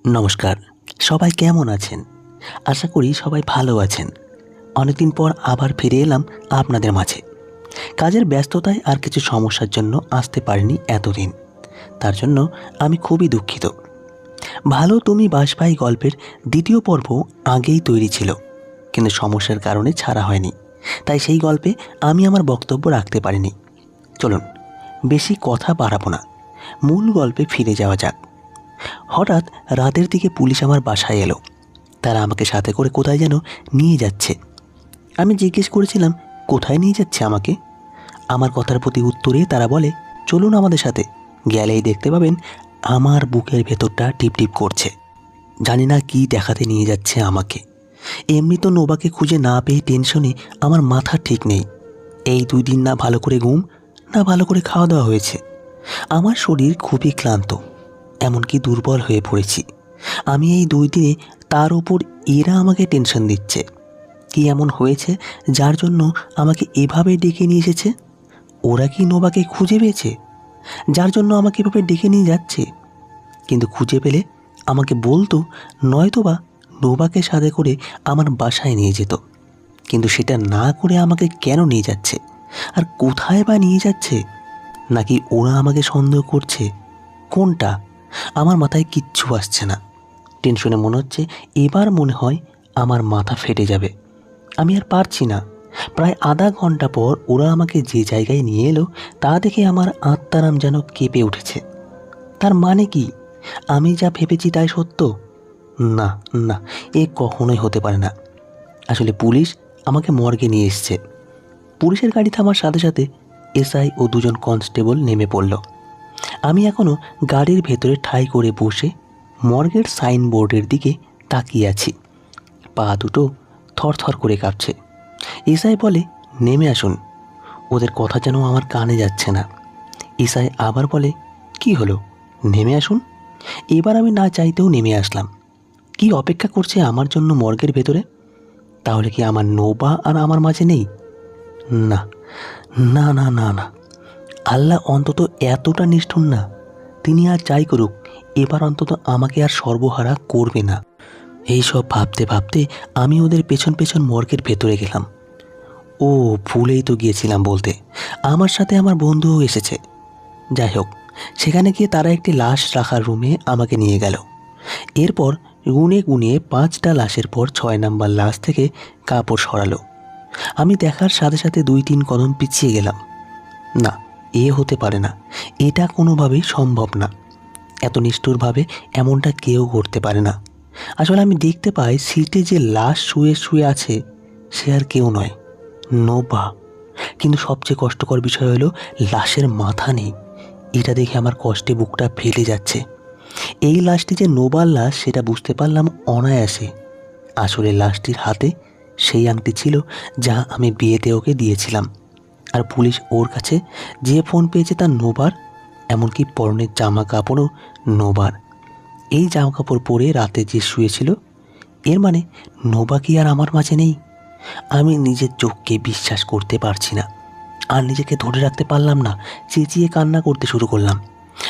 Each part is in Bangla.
নমস্কার। সবাই কেমন আছেন? আশা করি সবাই ভালো আছেন। অনেকদিন পর আবার ফিরে এলাম আপনাদের মাঝে। কাজের ব্যস্ততায় আর কিছু সমস্যার জন্য আসতে পারিনি এতদিন। তার জন্য আমি খুবই দুঃখিত। ভালো তুমি বাসবাই গল্পের ২য় পর্ব আগেই তৈরি ছিল, কিন্তু সমস্যার কারণে ছাড়া হয়নি। তাই সেই গল্পে আমি আমার বক্তব্য রাখতে পারিনি। চলুন, বেশি কথা বাড়াবো না, মূল গল্পে ফিরে যাওয়া যাক। হঠাৎ রাতের দিকে পুলিশ আমার বাসায় এলো। তারা আমাকে সাথে করে কোথায় যেন নিয়ে যাচ্ছে। আমি জিজ্ঞেস করেছিলাম, কোথায় নিয়ে যাচ্ছে আমাকে? আমার কথার প্রতি উত্তরে তারা বলে, চলুন আমাদের সাথে, গেলেই দেখতে পাবেন আমার বুকের ভেতরটা টিপটিপ করছে। জানি না কি দেখাতে নিয়ে যাচ্ছে আমাকে। এমনি তো নোবাকে খুঁজে না পেয়ে টেনশনে আমার মাথা ঠিক নেই। এই ২ দিন না ভালো করে ঘুম, না ভালো করে খাওয়া দাওয়া হয়েছে। আমার শরীর খুবই ক্লান্ত, এমনকি দুর্বল হয়ে পড়েছি। আমি এই ২ দিনে তার উপর এরা আমাকে টেনশন দিচ্ছে। কি এমন হয়েছে যার জন্য আমাকে এভাবে ডেকে নিয়ে এসেছে? ওরা কি নোবাকে খুঁজে পেয়েছে যার জন্য আমাকে এভাবে ডেকে নিয়ে যাচ্ছে? কিন্তু খুঁজে পেলে আমাকে বলতো, নয়তোবা নোবাকে সাথে করে আমার বাসায় নিয়ে যেত। কিন্তু সেটা না করে আমাকে কেন নিয়ে যাচ্ছে? আর কোথায় বা নিয়ে যাচ্ছে? নাকি ওরা আমাকে সন্দেহ করছে? কোনটা? আমার মাথায় কিচ্ছু আসছে না। টেনশনে মনে হচ্ছে এবার মনে হয় আমার মাথা ফেটে যাবে। আমি আর পারছি না। প্রায় আধা ঘন্টা পর ওরা আমাকে যে জায়গায় নিয়ে এলো, তা দেখে আমার আত্মারাম যেন কেঁপে উঠেছে। তার মানে কি আমি যা ভেবেছি তাই সত্য? না, না, এ কখনোই হতে পারে না। আসলে পুলিশ আমাকে মর্গে নিয়ে এসছে। পুলিশের গাড়ি থামার সাথে সাথে এসআই ও ২ জন কনস্টেবল নেমে পড়ল। আমি এখনও গাড়ির ভেতরে ঠাঁই করে বসে মর্গের সাইনবোর্ডের দিকে তাকিয়ে আছি। পা দুটো থরথর করে কাঁপছে। এসআই বলে, নেমে আসুন। ওদের কথা যেন আমার কানে যাচ্ছে না। এসআই আবার বলে, কি হলো, নেমে আসুন। এবার আমি না চাইতেও নেমে আসলাম। কি অপেক্ষা করছে আমার জন্য মর্গের ভেতরে? তাহলে কি আমার নোবা আর আমার মাঝে নেই? না, না, না, না, না। আল্লাহ অন্তত এতটা নিষ্ঠুর না। তিনি আর যাই করুক, এবার অন্তত আমাকে আর সর্বহারা করবে না। এই সব ভাবতে ভাবতে আমি ওদের পেছন পেছন মর্গের ভেতরে গেলাম। ও, ভুলেই তো গিয়েছিলাম বলতে, আমার সাথে আমার বন্ধুও এসেছে। যাই হোক, সেখানে গিয়ে তারা একটি লাশ রাখার রুমে আমাকে নিয়ে গেল। এরপর গুনে গুনে ৫টা লাশের পর ৬ নাম্বার লাশ থেকে কাপড় সরালো। আমি দেখার সাথে সাথে ২-৩ কদম পিছিয়ে গেলাম। না, এ হতে পারে না। এটা কোনোভাবেই সম্ভব না। এত নিষ্ঠুরভাবে এমনটা কেউ করতে পারে না। আসলে আমি দেখতে পাই সিটে যে লাশ শুয়ে শুয়ে আছে, সে আর কেউ নয়, নোবা। কিন্তু সবচেয়ে কষ্টকর বিষয় হলো লাশের মাথা নেই। এটা দেখে আমার কষ্টে বুকটা ফেলে যাচ্ছে। এই লাশটি যে নোবার লাশ সেটা বুঝতে পারলাম অনায়াসে। আসলে লাশটির হাতে সেই আংটি ছিল যা আমি বিয়েতে ওকে দিয়েছিলাম। আর পুলিশ ওর কাছে যে ফোন পেয়েছে তা নোবার, এমনকি পরনের জামা কাপড়ও নোবার। এই জামা কাপড় পরে রাতে যে শুয়েছিল, এর মানে নোবা কি আর আমার মাঝে নেই? আমি নিজের চোখকে বিশ্বাস করতে পারছি না। আর নিজেকে ধরে রাখতে পারলাম না। চেঁচিয়ে কান্না করতে শুরু করলাম।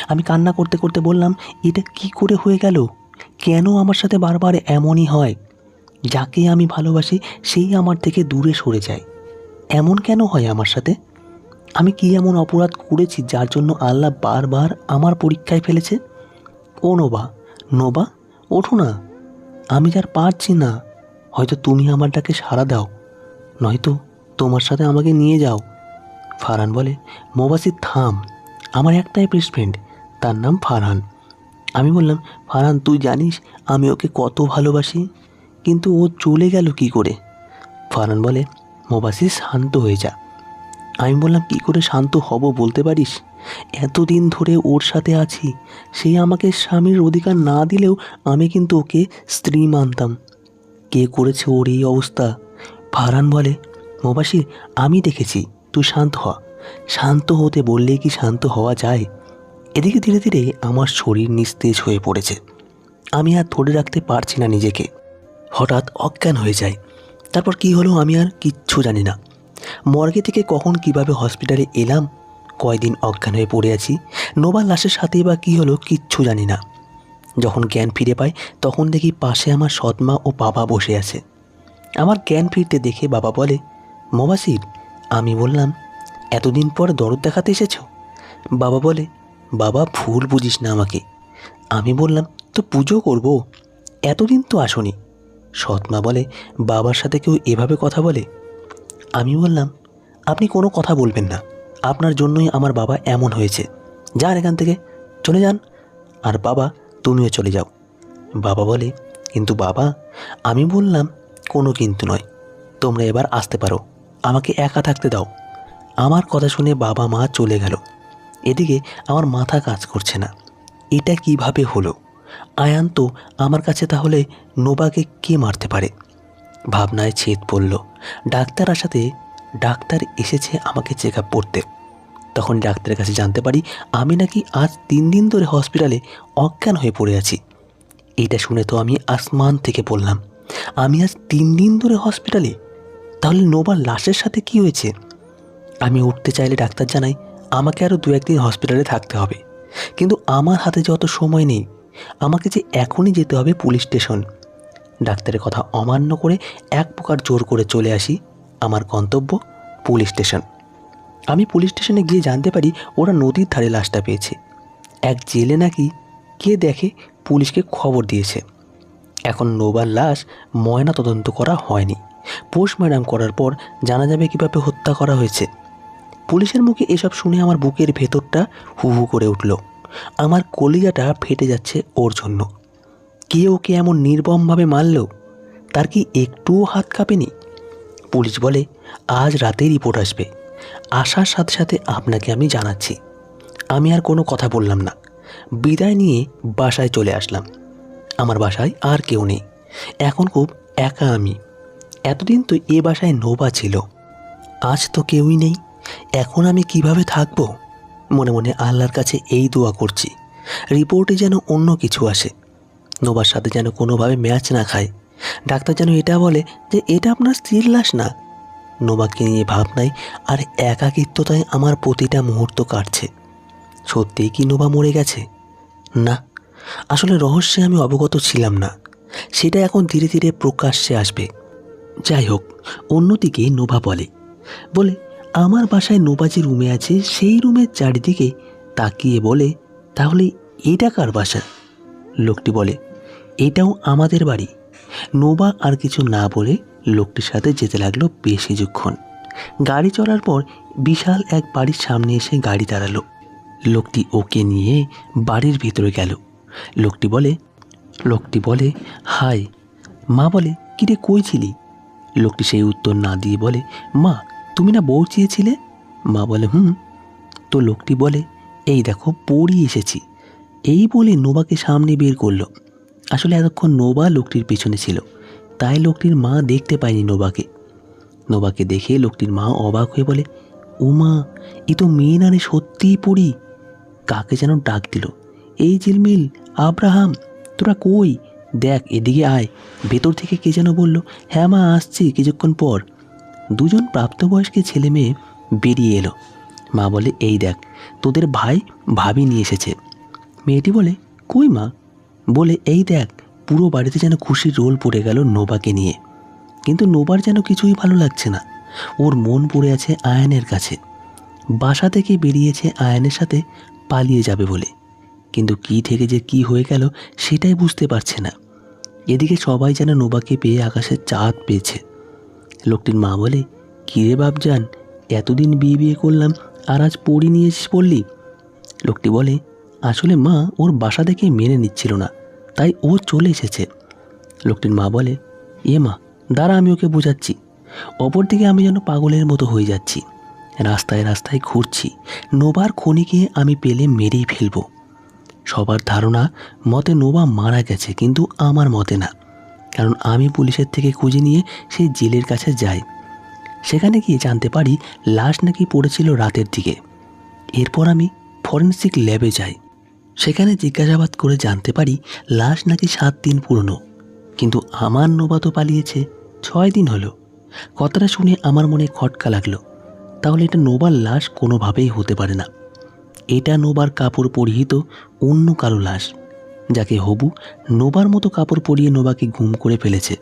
আমি কান্না করতে করতে বললাম, এটা কি করে হয়ে গেল? কেন আমার সাথে বারবার এমনই হয়? যাকে আমি ভালোবাসি সেই আমার থেকে দূরে সরে যায়। এমন কেন হয় আমার সাথে? আমি কি এমন অপরাধ করেছি যার জন্য আল্লাহ বারবার আমার পরীক্ষায় ফেলেছে? ও নোবা, নোবা, ওঠো না। আমি আর পারছি না। হয়তো তুমি আমার ডাকে সাড়া দাও, নয়তো তোমার সাথে আমাকে নিয়ে যাও। ফারহান বলে, মোবাসির থাম, আমার একটাই বেস্ট ফ্রেন্ড, তার নাম ফারহান। আমি বললাম, ফারহান তুই জানিস আমি ওকে কত ভালোবাসি, কিন্তু ও চলে গেল কি করে? ফারহান বলে, মোবাসির শান্ত হয়ে যা। আমি বললাম, কী করে শান্ত হব বলতে পারিস? এতদিন ধরে ওর সাথে আছি, সে আমাকে স্বামীর অধিকার না দিলেও আমি কিন্তু ওকে স্ত্রী মানতাম। কে করেছে ওর এই অবস্থা? ফারহান বলে, মোবাসির আমি দেখেছি, তুই শান্ত হ। শান্ত হতে বললে কি শান্ত হওয়া যায়? এদিকে ধীরে ধীরে আমার শরীর নিস্তেজ হয়ে পড়েছে। আমি আর ধরে রাখতে পারছি না নিজেকে। হঠাৎ অজ্ঞান হয়ে যায়। তারপর কি হলো আমি আর কিচ্ছু জানি না। মর্গে থেকে কখন কিভাবে হসপিটালে এলাম, কয়দিন অজ্ঞান হয়ে পড়ে আছি, নোবার লাশের সাথেই বা কী হলো কিচ্ছু জানি না। যখন জ্ঞান ফিরে পাই তখন দেখি পাশে আমার সৎমা ও বাবা বসে আছে। আমার জ্ঞান ফিরতে দেখে বাবা বলে, মবাসির। আমি বললাম, এতদিন পর দরদ দেখাতে এসেছো? বাবা বলে, বাবা ভুল বুঝিস না আমাকে। আমি বললাম, তো পুজো করব, এতদিন তো আসনি। সৎমা বলে, বাবার সাথে কেউ এভাবে কথা বলে? আমি বললাম, আপনি কোনো কথা বলবেন না, আপনার জন্যই আমার বাবা এমন হয়েছে। যান এখান থেকে, চলে যান। আর বাবা, তুমিও চলে যাও। বাবা বলে, কিন্তু বাবা। আমি বললাম, কোনো কিন্তু নয়, তোমরা এবার আসতে পারো, আমাকে একা থাকতে দাও। আমার কথা শুনে বাবা মা চলে গেল। এদিকে আমার মাথা কাজ করছে না, এটা কিভাবে হলো? আয়ান তো আমার কাছে, তাহলে নোবাকে কে মারতে পারে? ভাবনায় ছেদ পড়ল। ডাক্তার আসাতে ডাক্তার এসেছে আমাকে চেক আপ করতে। তখন ডাক্তারের কাছে জানতে পারি আমি নাকি আজ 3 দিন ধরে হসপিটালে অজ্ঞান হয়ে পড়ে আছি। এটা শুনে তো আমি আসমান থেকে পড়লাম। আমি আজ 3 দিন ধরে হসপিটালে? তাহলে নোবার লাশের সাথে কি হয়েছে? আমি উঠতে চাইলে ডাক্তার জানাই আমাকে আরও 2-1 দিন হসপিটালে থাকতে হবে। কিন্তু আমার হাতে যে অত সময় নেই, আমাকে যে এখনই যেতে হবে পুলিশ স্টেশন। ডাক্তারের কথা অমান্য করে এক প্রকার জোর করে চলে আসি আমার গন্তব্য পুলিশ স্টেশন। আমি পুলিশ স্টেশনে গিয়ে জানতে পারি ওরা নদীর ধারে লাশটা পেয়েছে। এক জেলে নাকি কে দেখে পুলিশকে খবর দিয়েছে। এখন নোবার লাশ ময়না তদন্ত করা হয়নি, পোস্টমর্টম করার পর জানা যাবে কীভাবে হত্যা করা হয়েছে। পুলিশের মুখে এসব শুনে আমার বুকের ভেতরটা হু হু করে উঠল। আমার কলিজাটা ফেটে যাচ্ছে ওর জন্য। কে ওকে এমন নির্মমভাবে মারল? তার কি একটুও হাত কাঁপেনি? পুলিশ বলে আজ রাতে রিপোর্ট আসবে, আসার সাথে সাথে আপনাকে আমি জানাচ্ছি। আমি আর কোনো কথা বললাম না, বিদায় নিয়ে বাসায় চলে আসলাম। আমার বাসায় আর কেউ নেই, এখন খুব একা আমি। এতদিন তো এ বাসায় নোবা ছিল, আজ তো কেউই নেই। এখন আমি কিভাবে থাকবো? মনে মনে আল্লাহর কাছে এই দোয়া করছি, রিপোর্টে যেন অন্য কিছু আসে, নোবার সাথে যেন কোনোভাবে ম্যাচ না খায়। ডাক্তার যেন এটা বলে যে এটা আপনার স্ত্রীর লাশ না। নোবাকে নিয়ে ভাবনায় আর একাকিত্বতায় আমার প্রতিটা মুহূর্ত কাটছে। সত্যিই কি নোবা মরে গেছে? না, আসলে রহস্যে আমি অবগত ছিলাম না, সেটা এখন ধীরে ধীরে প্রকাশ্যে আসবে। যাই হোক, অন্যদিকে নোভা বলে আমার বাসায় নোবা যে রুমে আছে সেই রুমের চারিদিকে তাকিয়ে বলে, তাহলে এটা কার বাসা? লোকটি বলে, এটাও আমাদের বাড়ি। নোবা আর কিছু না বলে লোকটির সাথে যেতে লাগলো বেশ কিছুক্ষণ। গাড়ি চলার পর বিশাল এক বাড়ির সামনে এসে গাড়ি দাঁড়ালো। লোকটি ওকে নিয়ে বাড়ির ভিতরে গেল। লোকটি বলে হাই। মা বলে, কিরে কই ছিলি? লোকটি সেই উত্তর না দিয়ে বলে, মা তুমি না বউ চেয়েছিলে? মা বলে, হুম। তো লোকটি বলে, এই দেখো পড়ি এসেছি। এই বলে নোবাকে সামনে বের করলো। আসলে এতক্ষণ নোবা লোকটির পেছনে ছিল, তাই লোকটির মা দেখতে পায়নি নোবাকে। নোবাকে দেখে লোকটির মা অবাক হয়ে বলে, ও মা, এ তো মেয়ে না রে, সত্যিই পড়ি। কাকে যেন ডাক দিল, এই ঝিলমিল, আব্রাহাম, তোরা কই? দেখ এদিকে আয়। ভেতর থেকে কে যেন বলল, হ্যাঁ মা আসছি কিছুক্ষণ পর। দুজন প্রাপ্তবয়স্ক ছেলে মেয়ে বেরিয়ে এলো। মা বলে, এই দেখ তোদের ভাই ভাবি নিয়ে এসেছে। মেয়েটি বলে, কই মা? বলে, এই দেখ। পুরো বাড়িতে যেন খুশির রোল পড়ে গেল নোবাকে নিয়ে। কিন্তু নোবার যেন কিছুই ভালো লাগছে না, ওর মন পড়ে আছে আয়ানের কাছে। বাসা থেকে বেরিয়েছে আয়ানের সাথে পালিয়ে যাবে বলে, কিন্তু কি থেকে যে কি হয়ে গেল সেটাই বুঝতে পারছে না। এদিকে সবাই যেন নোবাকে পেয়ে আকাশের চাঁদ পেয়েছে। লোকটির মা বলে, কিরে বাপজান, এতদিন বিয়ে করলাম আর আজ পড়ি নিয়েছিস পড়লি? লোকটি বলে, আসলে মা ওর বাসা থেকে মেনে নিচ্ছিল না, তাই ও চলে এসেছে। লোকটির মা বলে, এ মা দাঁড়া, আমি ওকে বোঝাচ্ছি। অপরদিকে আমি যেন পাগলের মতো হয়ে যাচ্ছি, রাস্তায় রাস্তায় ঘুরছি। নোবার খনিকে আমি পেলে মেরেই ফেলবো। সবার ধারণা মতে নোবা মারা গেছে, কিন্তু আমার মতে না, কারণ আমি পুলিশের থেকে খুঁজে নিয়ে সেই জেলের কাছে যাই। সেখানে গিয়ে জানতে পারি লাশ নাকি পড়েছিল রাতের দিকে। এরপর আমি ফরেন্সিক ল্যাবে যাই। সেখানে জিজ্ঞাসাবাদ করে জানতে পারি লাশ নাকি 7 দিন পুরনো, কিন্তু আমার নোবা তো পালিয়েছে 6 দিন হলো। কথাটা শুনে আমার মনে খটকা লাগলো। তাহলে এটা নোবার লাশ কোনোভাবেই হতে পারে না, এটা নোবার কাপড় পরিহিত অন্য কারো লাশ। যাকে হবু নোবার মতো কাপড় পরিয়ে নোবাকে গুম করে ফেলেছে।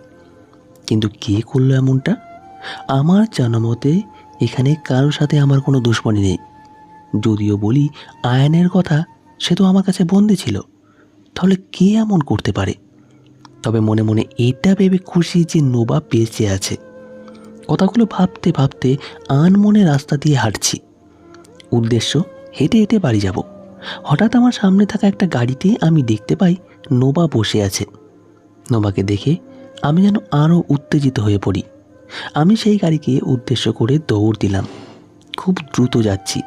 কিন্তু কে করলো এমনটা? আমার জানা মতে এখানে কারোর সাথে আমার কোনো দুশ্মনী নেই। যদিও বলি আয়নের কথা, সে তো আমার কাছে বন্দি ছিল। তাহলে কে এমন করতে পারে? তবে মনে মনে এটা ভেবে খুশি যে নোবা বেঁচে আছে। কথাগুলো ভাবতে ভাবতে আনমনে রাস্তা দিয়ে হাঁটছি। উদ্দেশ্য হেঁটে হেঁটে বাড়ি যাব। হঠাৎ আমার সামনে থাকা একটা গাড়িতে আমি দেখতে পাই নোবা বসে আছে। নোবাকে দেখে আমি যেন আরও উত্তেজিত হয়ে পড়ি। আমি সেই গাড়িকে উদ্দেশ্য করে দৌড় দিলাম। খুব দ্রুত যাচ্ছি।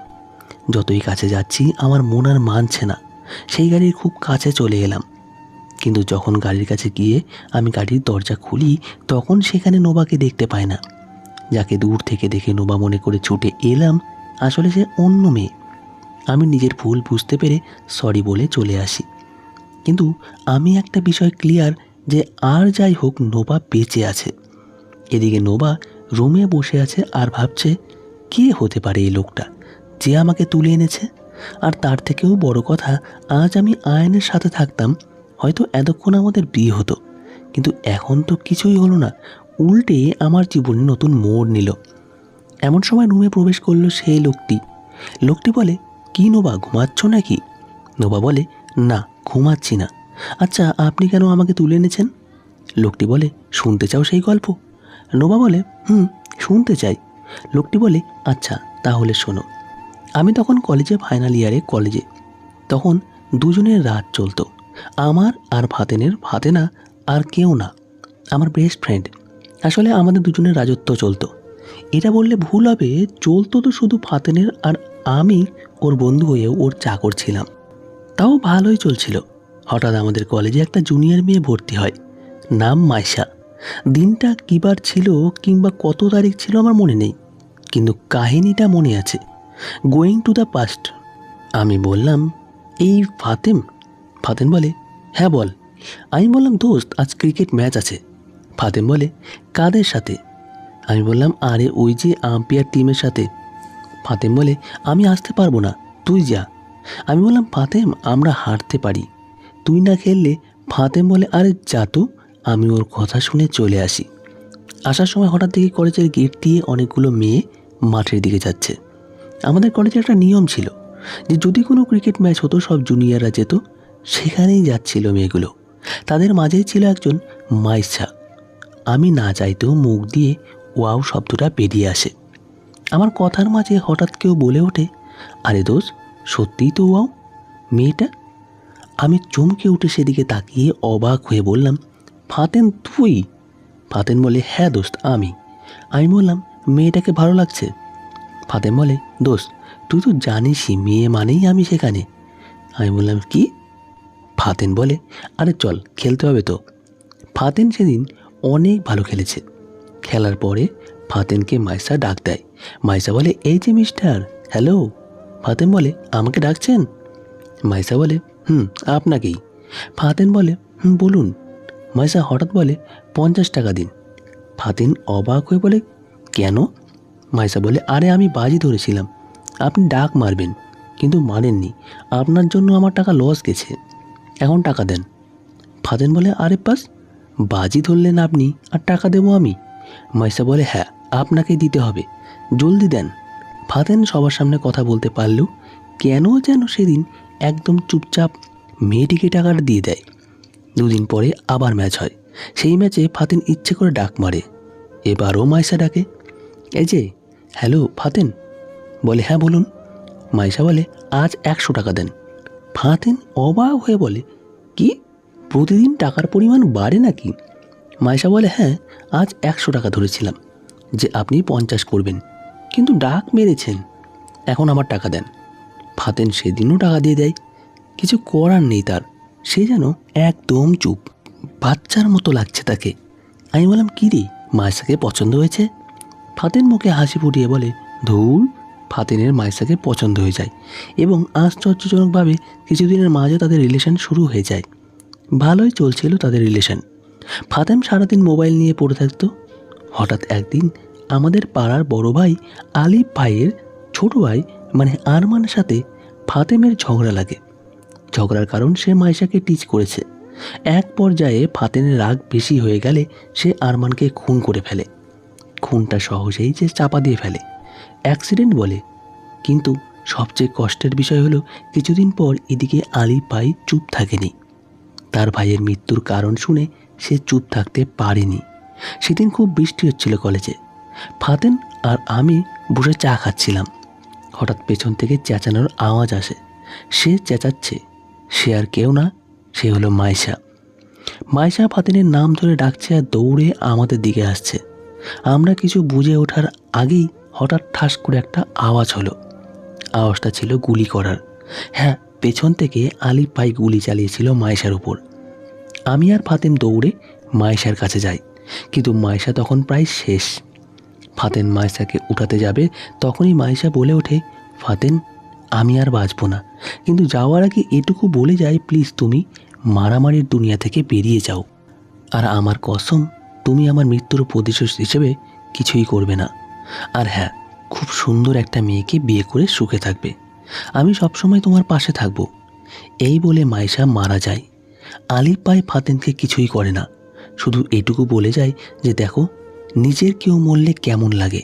যতই কাছে যাচ্ছি আমার মন আর মানছে না। সেই গাড়ির খুব কাছে চলে এলাম। কিন্তু যখন গাড়ির কাছে গিয়ে আমি গাড়ির দরজা খুলি, তখন সেখানে নোবাকে দেখতে পাই না। যাকে দূর থেকে দেখে নোবা মনে করে ছুটে এলাম, আসলে সে অন্য মেয়ে। আমি নিজের ভুল বুঝতে পেরে সরি বলে চলে আসি। কিন্তু আমি একটা বিষয় ক্লিয়ার যে আর যাই হোক নোবা বেঁচে আছে। এদিকে নোবা রুমে বসে আছে আর ভাবছে কে হতে পারে এই লোকটা যে আমাকে তুলে এনেছে। আর তার থেকেও বড় কথা, আজ আমি আয়নের সাথে থাকতাম, হয়তো এতক্ষণ আমাদের বিয়ে হতো। কিন্তু এখন তো কিছুই হলো না, উল্টে আমার জীবনে নতুন মোড় নিল। এমন সময় রুমে প্রবেশ করলো সেই লোকটি। লোকটি বলে, কি নোবা, ঘুমাচ্ছ নাকি? নোবা বলে, না ঘুমাচ্ছি না। আচ্ছা আপনি কেন আমাকে তুলে এনেছেন? লোকটি বলে, শুনতে চাও সেই গল্প? নোবা বলে, শুনতে চাই। লোকটি বলে, আচ্ছা তাহলে শোনো। আমি তখন কলেজে ফাইনাল ইয়ারে কলেজে। তখন দুজনের রাত চলতো। আমার আর ফাতেনের, ফাতেনা আর কেউ না, আমার বেস্ট ফ্রেন্ড। আসলে আমাদের দুজনের রাজত্ব চলতো। এটা বললে ভুল হবে, চলতো তো শুধু ফাতেনের, আর আমি ওর বন্ধু হয়েও ওর চাকর ছিলাম। তাও ভালোই চলছিল। হঠাৎ আমাদের কলেজে একটা জুনিয়র মেয়ে ভর্তি হয়, নাম মাইশা। দিনটা কিবার ছিল কিংবা কত তারিখ ছিল আমার মনে নেই, কিন্তু কাহিনীটা মনে আছে। Going to the past. আমি বললাম, এই ফাতেম? ফাতেম বলে, হ্যাঁ বল। আমি বললাম, দোস্ত আজ ক্রিকেট ম্যাচ আছে। ফাতেম বলে, কাদের সাথে? আমি বললাম, আরে ওই যে আম্পায়ার টিমের সাথে। ফাতেম বলে, আমি আসতে পারবো না, তুই যা। আমি বললাম, ফাতেম আমরা হারতে পারি, তুই না খেললে। ফাতেম বলে, আরে যা তো। আমি ওর কথা শুনে চলে আসি। আসার সময় হঠাৎ দেখি কলেজের গেট দিয়ে অনেকগুলো মেয়ে মাঠের দিকে যাচ্ছে। আমাদের কলেজে একটা নিয়ম ছিল যে যদি কোনো ক্রিকেট ম্যাচ হতো সব জুনিয়ররা যেত, সেখানেই যাচ্ছিল মেয়েগুলো। তাদের মাঝেই ছিল একজন মাইশা। আমি না চাইতেও মুখ দিয়ে ওয়াও শব্দটা বেরিয়ে আসে। আমার কথার মাঝে হঠাৎ কেউ বলে ওঠে, আরে দোষ, সত্যিই তো ওয়াও মেয়েটা। আমি চমকে উঠে সেদিকে তাকিয়ে অবাক হয়ে বললাম, ফাতেন তুই? ফাতেন বলে, হ্যাঁ দোস্ত আমি। আমি বললাম, মেয়েটাকে ভালো লাগছে? ফাতেন বলে, দোস্ত তুই তো জানিসই মেয়ে মানেই আমি সেখানে। আমি বললাম, কি? ফাতেন বলে, আরে চল খেলতে হবে তো। ফাতেন সেদিন অনেক ভালো খেলেছে। খেলার পরে ফাতেনকে মাইশা ডাক দেয়। মাইশা বলে, এই যে মিস্টার, হ্যালো। ফাতেন বলে, আমাকে ডাকছেন? মাইশা বলে, আপনাকেই। ফাতেন বলে, বলুন। মাইশা হঠাৎ বলে, 50 টাকা দিন। ফাতেন অবাক হয়ে বলে, কেন? মাইশা বলে, আরে আমি বাজি ধরেছিলাম আপনি ডাক মারবেন, কিন্তু মারেননি। আপনার জন্য আমার টাকা লস গেছে, এখন টাকা দেন। ফাতেন বলে, আরে বাস, বাজি ধরলেন আপনি আর টাকা দেবো আমি? মাইশা বলে, হ্যাঁ আপনাকেই দিতে হবে, জলদি দেন। ফাতেন সবার সামনে কথা বলতে পারলেও কেন যেন সেদিন একদম চুপচাপ মেয়েটিকে টাকাটা দিয়ে দেয়। দুদিন পরে আবার ম্যাচ হয়। সেই ম্যাচে ফাতেন ইচ্ছে করে ডাক মারে। এবারও মাইশা ডাকে, এই যে, হ্যালো ফাতেন। বলে, হ্যাঁ বলুন। মাইশা বলে, আজ 100 টাকা দেন। ফাতেন অবাক হয়ে বলে, কি, প্রতিদিন টাকার পরিমাণ বাড়ে নাকি? মাইশা বলে, হ্যাঁ আজ 100 টাকা ধরেছিলাম যে আপনি 50 করবেন, কিন্তু ডাক মেরেছেন, এখন আমার টাকা দেন। ফাতেন সেদিনও টাকা দিয়ে দেয়। কিছু করার নেই তার, সে যেন একদম চুপ, বাচ্চার মতো লাগছে তাকে। আমি বললাম, কী রে, মাইশাকে পছন্দ হয়েছে? ফাতেন মুখে হাসি ফুটিয়ে বলে, ধুর। ফাতেনের মাইশাকে পছন্দ হয়ে যায় এবং আশ্চর্যজনকভাবে কিছুদিনের মাঝে তাদের রিলেশন শুরু হয়ে যায়। ভালোই চলছিল তাদের রিলেশন। ফাতেম সারাদিন মোবাইল নিয়ে পড়ে থাকতো। হঠাৎ একদিন আমাদের পাড়ার বড় ভাই আলিফ ভাইয়ের ছোট ভাই মানে আরমানের সাথে ফাতেমের ঝগড়া লাগে। ঝগড়ার কারণ সে মাইশাকে টিচ করেছে। এক পর্যায়ে ফাতেনের রাগ বেশি হয়ে গেলে সে আরমানকে খুন করে ফেলে। খুনটা সহজেই যে চাপা দিয়ে ফেলে, অ্যাক্সিডেন্ট বলে। কিন্তু সবচেয়ে কষ্টের বিষয় হলো কিছুদিন পর এদিকে আলী পাই চুপ থাকেনি। তার ভাইয়ের মৃত্যুর কারণ শুনে সে চুপ থাকতে পারেনি। সেদিন খুব বৃষ্টি হচ্ছিল কলেজে। ফাতেন আর আমি বসে চা খাচ্ছিলাম। হঠাৎ পেছন থেকে চেঁচানোর আওয়াজ আসে। সে চেঁচাচ্ছে, সে আর কেউ না, সে হলো মাইশা। মাইশা ফাতেনের নাম ধরে ডাকছে আর দৌড়ে আমাদের দিকে আসছে। আমরা কিছু বুঝে ওঠার আগেই হঠাৎ ঠাস করে একটা আওয়াজ হলো। আওয়াজটা ছিল গুলি করার। হ্যাঁ, পেছন থেকে আলী পাই গুলি চালিয়েছিল মাইশার উপর। আমি আর ফাতেন দৌড়ে মাইশার কাছে যাই, কিন্তু মাইশা তখন প্রায় শেষ। ফাতেন মাইশাকে উঠাতে যাবে, তখনই মাইশা বলে ওঠে, ফাতেন, আমি আর বাঁচব না, কিন্তু যাওয়ার আগে এটুকু বলে যাই, প্লিজ তুমি মারামারির দুনিয়া থেকে বেরিয়ে যাও। আর আমার কসম, তুমি আমার মৃত্যুর প্রতিশোধ হিসেবে কিছুই করবে না। আর হ্যাঁ, খুব সুন্দর একটা মেয়েকে বিয়ে করে সুখে থাকবে। আমি সবসময় তোমার পাশে থাকব। এই বলে মাইশা মারা যায়। আলী পাই ফাতেনকে কিছুই করে না, শুধু এটুকু বলে যায় যে দেখো, নিজের কেউ মরলে কেমন লাগে।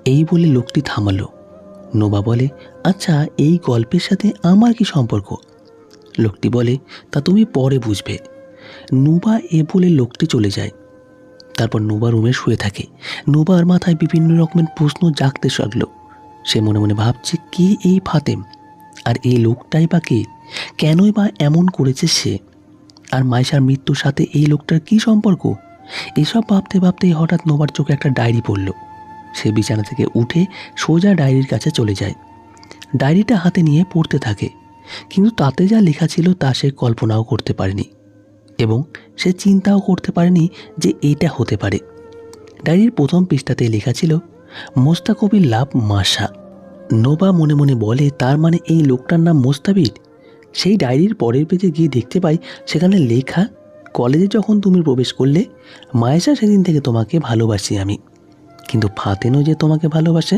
এই বলে লোকটি থামালো। নোবা বলে, আচ্ছা, এই গল্পের সাথে আমার কি সম্পর্ক? লোকটি বলে, তা তুমি পরে বুঝবে। নোবা এ বলে লোকটি চলে যায়। তারপর নোবা রুমে শুয়ে থাকে। নোবার মাথায় বিভিন্ন রকমের প্রশ্ন জাগতে লাগলো। সে মনে মনে ভাবছে, কে এই ফাতেম? আর এই লোকটাই বা কে? কেনই বা এমন করেছে সে? আর মাইশার মৃত্যুর সাথে এই লোকটার কি সম্পর্ক? এসব ভাবতে ভাবতেই হঠাৎ নোবার চোখে একটা ডায়েরি পড়ল। সে বিছানা থেকে উঠে সোজা ডায়েরির কাছে চলে যায়। ডায়েরিটা হাতে নিয়ে পড়তে থাকে, কিন্তু তাতে যা লেখা ছিল তা সে কল্পনাও করতে পারেনি, এবং সে চিন্তাও করতে পারেনি যে এইটা হতে পারে। ডায়েরির প্রথম পৃষ্ঠাতে লেখা ছিল, মোস্তাকবির লাভ মাশা। নোবা মনে মনে বলে, তার মানে এই লোকটার নাম মোস্তাবির। সেই ডায়েরির পরের পেজে গিয়ে দেখতে পাই সেখানে লেখা, কলেজে যখন তুমি প্রবেশ করলে, মায়েশা সেদিন থেকে তোমাকে ভালোবাসি আমি, কিন্তু ফাতেনও যে তোমাকে ভালোবাসে,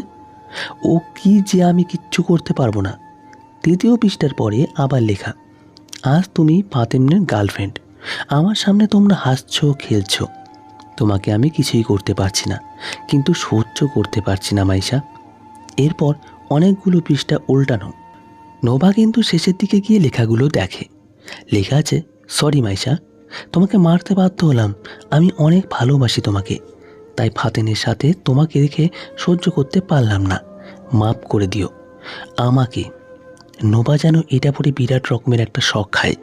ও কি যে আমি কিচ্ছু করতে পারবো না। তৃতীয় পৃষ্ঠার পরে আবার লেখা, আজ তুমি ফাতেমের গার্লফ্রেন্ড। আমার সামনে তোমরা হাসছো, খেলছো, তোমাকে আমি কিছুই করতে পারছি না, কিন্তু সহ্য করতে পারছি না মাইশা। এরপর অনেকগুলো পৃষ্ঠা উল্টানো। নোভা কিন্তু শেষের দিকে গিয়ে লেখাগুলো দেখে। লেখা আছে, সরি মাইশা, তোমাকে মারতে বাধ্য হলাম। আমি অনেক ভালোবাসি তোমাকে, তাই ফাতেনের সাথে তোমাকে রেখে সহ্য করতে পারলাম না, মাফ করে দিও আমাকে। নোভা যেন এটা পড়ে বিরাট রকমের একটা শখ খায়।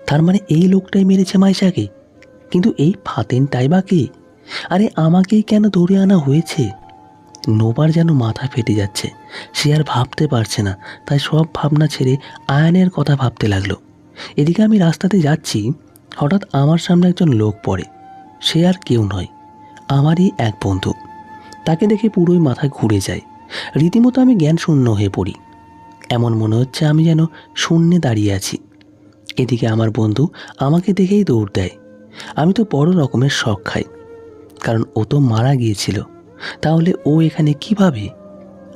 তার মানে এই লোকটাই মেরেছে মাইশাকে, কিন্তু এই ফাতেনটাই বা কে? আরে আমাকেই কেন ধরে আনা হয়েছে? নোবার যেন মাথা ফেটে যাচ্ছে। সে আর ভাবতে পারছে না, তাই সব ভাবনা ছেড়ে আয়ানের কথা ভাবতে লাগলো। এদিকে আমি রাস্তাতে যাচ্ছি, হঠাৎ আমার সামনে একজন লোক পড়ে। সে আর কেউ নয়, আমারই এক বন্ধু। তাকে দেখে পুরোই মাথা ঘুরে যায়। রীতিমতো আমি জ্ঞান শূন্য হয়ে পড়ি। এমন মনে হচ্ছে আমি যেন শূন্যে দাঁড়িয়ে আছি। এদিকে আমার বন্ধু আমাকে দেখেই দৌড় দেয়। আমি তো বড় রকমের শখ খাই, কারণ ও তো মারা গিয়েছিল। তাহলে ও এখানে কিভাবে?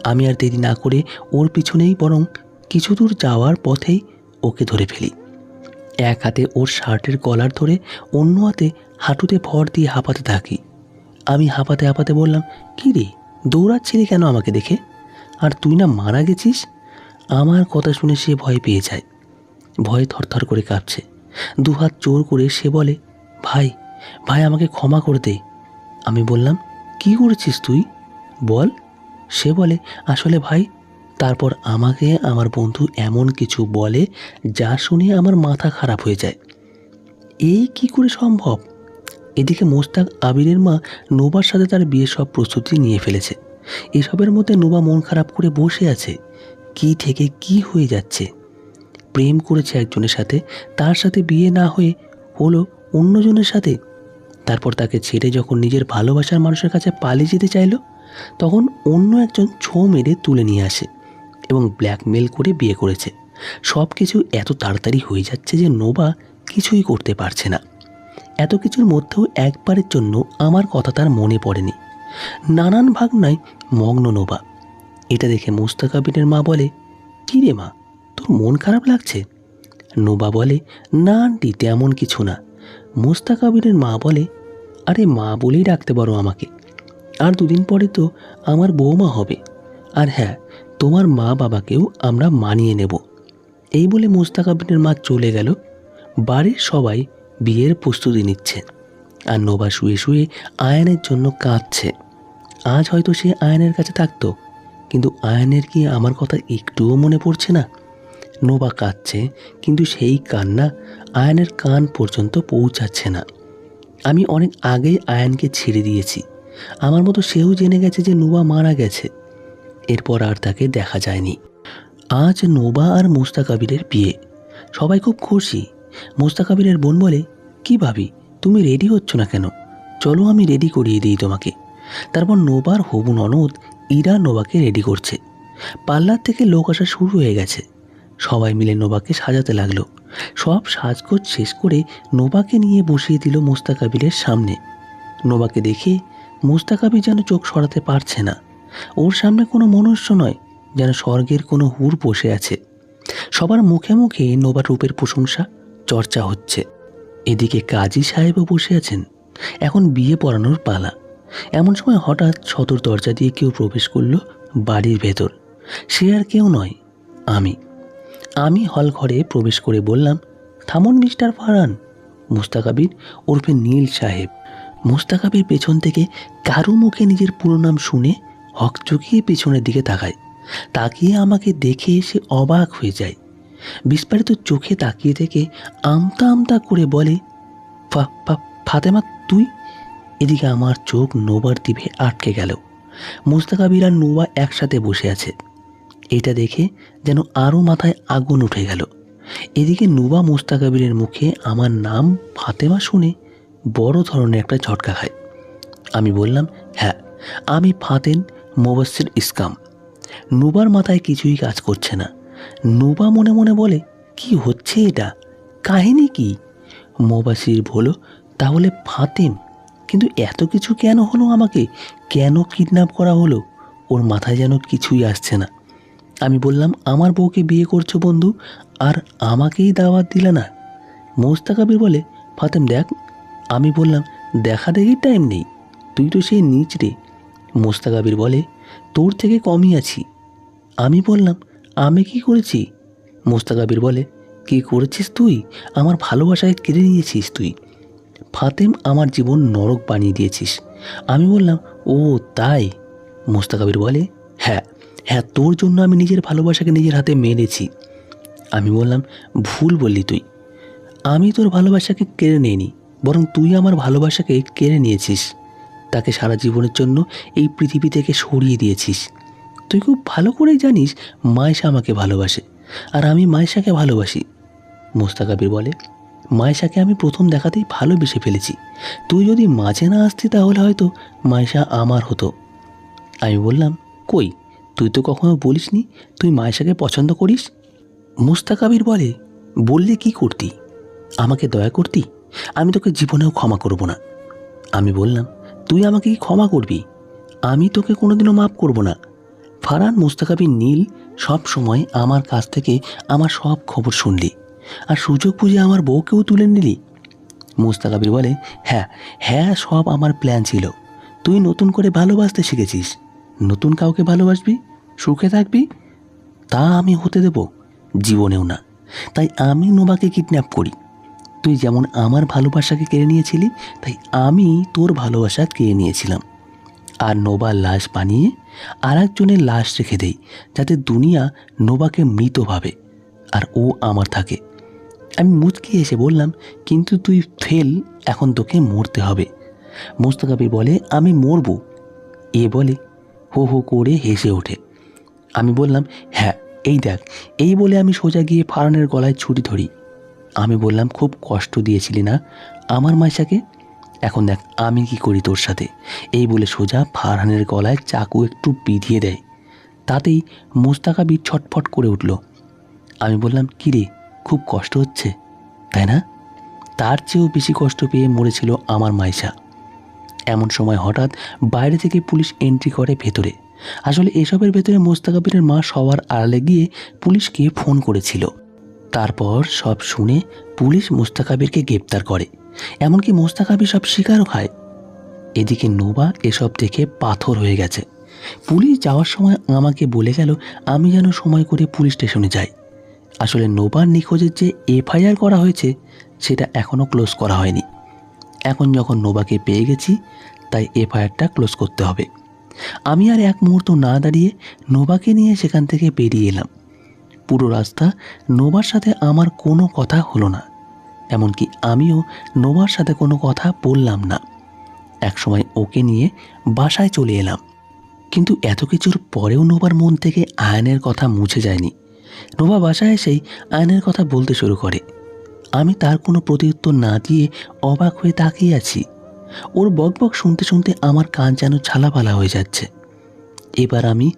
আমি আর দেরি না করে ওর পিছনেই, বরং কিছু দূর যাওয়ার পথেই ওকে ধরে ফেলি। এক হাতে ওর শার্টের কলার ধরে, অন্য হাতে হাঁটুতে ভর দিয়ে হাঁপাতে থাকি। আমি হাঁপাতে হাঁপাতে বললাম, কী রে, দৌড়াচ্ছিলি কেন আমাকে দেখে? আর তুই না মারা গেছিস? আমার কথা শুনে সে ভয় পেয়ে যায়। ভয়ে থরথর করে কাঁপছে। দুহাত জোর করে সে বলে, ভাই, ভাই, আমাকে ক্ষমা করে দে। আমি বললাম, কি করেছিস তুই, বল। সে বলে, আসলে ভাই। তারপর আমাকে আমার বন্ধু এমন কিছু বলে যা শুনে আমার মাথা খারাপ হয়ে যায়। এই কি করে সম্ভব? এদিকে মোস্তাক আবিরের মা নোবার সাথে তার বিয়ের সব প্রস্তুতি নিয়ে ফেলেছে। এসবের মধ্যে নোবা মন খারাপ করে বসে আছে। কি থেকে কি হয়ে যাচ্ছে। প্রেম করেছে একজনের সাথে, তার সাথে বিয়ে না হয়ে হলো অন্যজনের সাথে। তারপর তাকে ছেড়ে যখন নিজের ভালোবাসার মানুষের কাছে পালিয়ে যেতে চাইল, তখন অন্য একজন ছোঁ মেরে তুলে নিয়ে আসে এবং ব্ল্যাকমেল করে বিয়ে করেছে। সব কিছু এত তাড়াতাড়ি হয়ে যাচ্ছে যে নোবা কিছুই করতে পারছে না। এত কিছুর মধ্যেও একবারের জন্য আমার কথা তার মনে পড়েনি। নানান ভাবনায় মগ্ন নোবা। এটা দেখে মোস্তাক আবিরের মা বলে, কী রে মা, তোর মন খারাপ লাগছে? নোবা বলে, না আন্টি, তেমন কিছু না। মোস্তাক আবিরের মা বলে, আরে মা বলেই ডাকতে পারো আমাকে, আর দুদিন পরে তো আমার বৌমা হবে, আর হ্যাঁ, তোমার মা বাবাকেও আমরা মানিয়ে নেব। এই বলে মোস্তাক আবিরের মা চলে গেল। বাড়ির সবাই বিয়ের প্রস্তুতি নিচ্ছে, আর নোবা শুয়ে শুয়ে আয়ানের জন্য কাঁদছে। আজ হয়তো সে আয়ানের কাছে থাকতো, কিন্তু আয়ানের কি আমার কথা একটুও মনে পড়ছে না? নোবা কাঁদছে, কিন্তু সেই কান্না আয়ানের কান পর্যন্ত পৌঁছাচ্ছে না। আমি অনেক আগেই আয়ানকে ছেড়ে দিয়েছি। আমার মতো সেও জেনে গেছে যে নোবা মারা গেছে। এরপর আর তাকে দেখা যায়নি। আজ নোবা আর মোস্তাক আবিরের বিয়ে। সবাই খুব খুশি। মোস্তাক আবিরের বোন বলে, কি ভাবি, তুমি রেডি হচ্ছ না কেন? চলো আমি রেডি করিয়ে দিই তোমাকে। তারপর নোবার হবু ননদ ইরা নোবাকে রেডি করছে। পার্লার থেকে লোক আসা শুরু হয়ে গেছে। সবাই মিলে নোবাকে সাজাতে লাগলো। সব সাজগোজ শেষ করে নোবাকে নিয়ে বসিয়ে দিল মোস্তাক আবিরের সামনে। নোবাকে দেখে মোস্তাক আবির যেন চোখ সরাতে পারছে না। ওর সামনে কোনো মনুষ্য নয়, যেন স্বর্গের কোনো হুর বসে আছে। সবার মুখে মুখে নোবার রূপের প্রশংসা চর্চা হচ্ছে। এদিকে কাজী সাহেবও বসে আছেন। এখন বিয়ে পড়ানোর পালা। এমন সময় হঠাৎ সদর দরজা দিয়ে কেউ প্রবেশ করলো বাড়ির ভেতর। সে আর কেউ নয়, আমি হল ঘরে প্রবেশ করে বললাম, থামুন মিস্টার ফারহান। মোস্তাক আবির ওরফে নীল সাহেব। মোস্তাক আবির পেছন থেকে কারো মুখে নিজের পুরো নাম শুনে হকচকিয়ে পেছনের দিকে তাকায়। তাকিয়ে আমাকে দেখে সে অবাক হয়ে যায়। বিস্ফারিত চোখে তাকিয়ে থেকে আমতা আমতা করে বলে, ফাতেমা তুই? এদিকে আমার চোখ নোবার দিকে আটকে গেল। মোস্তাক আবির আর নোবা একসাথে বসে আছে। এটা দেখে যেন আরও মাথায় আগুন উঠে গেল। এদিকে নোবা মোস্তাক আবিরের মুখে আমার নাম ফাতেমা শুনে বড় ধরনের একটা ঝটকা খায়। আমি বললাম, হ্যাঁ, আমি ফাতেন মোবাশ্বির ইসকাম। নোবার মাথায় কিছুই কাজ করছে না। নোবা মনে মনে বলে, কি হচ্ছে এটা? কাহিনী কি? মোবাশ্বির বলল, তাহলে ফাতেম, কিন্তু এত কিছু কেন হলো? আমাকে কেন কিডন্যাপ করা হলো? ওর মাথায় যেন কিছুই আসছে না। আমি বললাম, আমার বউকে বিয়ে করছো বন্ধু, আর আমাকেই দাওয়াত দিলে না? মোস্তাক আবির বলে, ফাতেম দেখ। আমি বললাম, দেখা দেখি টাইম নেই, তুই তো সেই নিচ রে। মোস্তাক আবির বলে, তোর থেকে কমই আছি। আমি বললাম, আমি কি করেছি? মোস্তাক আবির বলে, কি করেছিস তুই? আমার ভালোবাসায় কেড়ে নিয়েছিস তুই। ফাতেম, আমার জীবন নরক বানিয়ে দিয়েছিস। আমি বললাম, ও তাই? মোস্তাক আবির বলে, হ্যাঁ, তোর জন্য আমি নিজের ভালোবাসাকে নিজের হাতে মেরেছি। আমি বললাম, ভুল বললি তুই। আমি তোর ভালোবাসাকে কেড়ে নিইনি, বরং তুই আমার ভালোবাসাকে কেড়ে নিয়েছিস। তাকে সারা জীবনের জন্য এই পৃথিবী থেকে সরিয়ে দিয়েছিস। তুই খুব ভালো করেই জানিস মায়েশা আমাকে ভালোবাসে, আর আমি মায়েশাকে ভালোবাসি। মোস্তাক আবির বলে, মায়েশাকে আমি প্রথম দেখাতেই ভালোবেসে ফেলেছি। তুই যদি মাঝে না আসতি তাহলে হয়তো মায়েশা আমার হতো। আমি বললাম, কই, তুই তো কখনো বলিসনি তুই মায়েশাকে পছন্দ করিস। মোস্তাক আবির বলে, বললে কি করতি? আমাকে দয়া করতি? আমি তোকে জীবনেও ক্ষমা করব না। আমি বললাম, তুই আমাকে কি ক্ষমা করবি? আমি তোকে কোনোদিনও মাফ করব না। ফারহান, মোস্তাক আবির, নীল, সব সময় আমার কাছ থেকে আমার সব খবর শুনলি, আর সুযোগ বুঝে আমার বউকেও তুলে নিলি। মোস্তাক আবির বলে, হ্যাঁ, সব আমার প্ল্যান ছিল। তুই নতুন করে ভালোবাসতে শিখেছিস, নতুন কাউকে ভালোবাসবি, সুখে থাকবি। তা আমি হতে দেব জীবনেও না। তাই আমি নোবাকে কিডন্যাপ করি। তুই যেমন আমার ভালোবাসাকে কেড়ে নিয়েছিলি, তাই আমি তোর ভালোবাসা কেড়ে নিয়েছিলাম। আর নোবার লাশ বানিয়ে আর একজনের লাশ রেখে দেই, যাতে দুনিয়া নোবাকে মৃত ভাবে আর ও আমার থাকে। আমি মুচকি এসে বললাম, কিন্তু তুই ফেল, এখন তোকে মরতে হবে। মোস্তাক আবির বলে, আমি মরব। এ বলে হো হো করে হেসে ওঠে। আমি বললাম, হ্যাঁ, এই দেখ। এই বলে আমি সোজা গিয়ে ফারহানের গলায় ছুরি ধরি। আমি বললাম, খুব কষ্ট দিয়েছিলি না আমার মায়েশাকে? এখন দেখ আমি কি করি তোর সাথে। এই বলে সোজা ফারহানের গলায় চাকু একটু বিধিয়ে দেয়। তাতেই মোস্তাক আবির ছটফট করে উঠল। আমি বললাম, কি রে, খুব কষ্ট হচ্ছে তাই না? তার চেয়েও বেশি কষ্ট পেয়ে মরেছিল আমার মায়েশা। এমন সময় হঠাৎ বাইরে থেকে পুলিশ এন্ট্রি করে ভেতরে। আসলে এসবের ভেতরে মোস্তাক আবিরের মা সবার আড়ালে গিয়ে পুলিশকে ফোন করেছিল। তারপর সব শুনে পুলিশ মোস্তাকাবিরকে গ্রেপ্তার করে, এমনকি মোস্তাকাবির সব স্বীকারও খায়। এদিকে নোভা এসব দেখে পাথর হয়ে গেছে। পুলিশ যাওয়ার সময় আমাকে বলে গেল আমি যেন সময় করে পুলিশ স্টেশনে যাই। আসলে নোভার নিখোঁজের যে এফআইআর করা হয়েছে সেটা এখনও ক্লোজ করা হয়নি। এখন যখন নোভাকে পেয়ে গেছি তাই এফআইআরটা ক্লোজ করতে হবে। আমি আর এক মুহূর্ত না দাঁড়িয়ে নোভাকে নিয়ে সেখান থেকে বেরিয়ে এলাম। পুরো রাস্তা নোভার সাথে আমার কোনো কথা হলো না, এমনকি আমিও নোভার সাথে কোনো কথা বললাম না। একসময় ওকে নিয়ে বাসায় চলে এলাম, কিন্তু এত কিছুর পরেও নোভার মন থেকে আয়নের কথা মুছে যায়নি। নোভা বাসায় এসেই আয়নের কথা বলতে শুরু করে। আমি তার কোনো প্রত্যুত্তর না দিয়ে অবাক হয়ে তাকিয়ে আছি। ওর বকবক শুনতে শুনতে আমার কান যেন ছালাপালা হয়ে যাচ্ছে। এবার আমি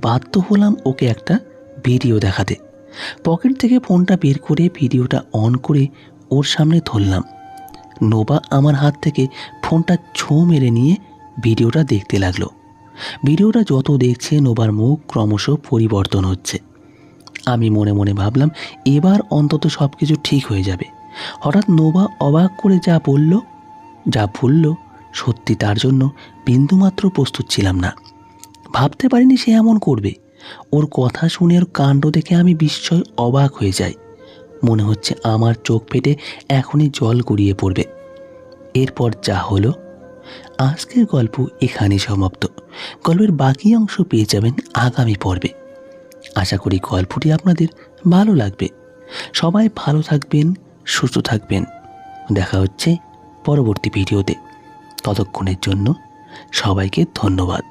বাধ্য হলাম ওকে একটা ভিডিও দেখাতে। পকেট থেকে ফোনটা বের করে ভিডিওটা অন করে ওর সামনে ধরলাম। নোভা আমার হাত থেকে ফোনটা ছোঁ মেরে নিয়ে ভিডিওটা দেখতে লাগলো। ভিডিওটা যত দেখছে নোভার মুখ ক্রমশ পরিবর্তন হচ্ছে। আমি মনে মনে ভাবলাম এবার অন্তত সব কিছু ঠিক হয়ে যাবে। হঠাৎ নোভা অবাক করে যা বলল, যা বলল, সত্যি তার জন্য বিন্দুমাত্র প্রস্তুত ছিলাম না। ভাবতে পারিনি সে এমন করবে। ওর কথা শুনে ওর কাণ্ড দেখে আমি বিস্ময় অবাক হয়ে যাই। মনে হচ্ছে আমার চোখ ফেটে এখনই জল গড়িয়ে পড়বে। এরপর যা হলো, আজকের গল্প এখানেই সমাপ্ত। গল্পের বাকি অংশ পেয়ে যাবেন আগামী পর্বে। আশা করি গল্পটি আপনাদের ভালো লাগবে। সবাই ভালো থাকবেন, সুস্থ থাকবেন। দেখা হচ্ছে পরবর্তী ভিডিওতে। ততক্ষণের জন্য সবাইকে ধন্যবাদ।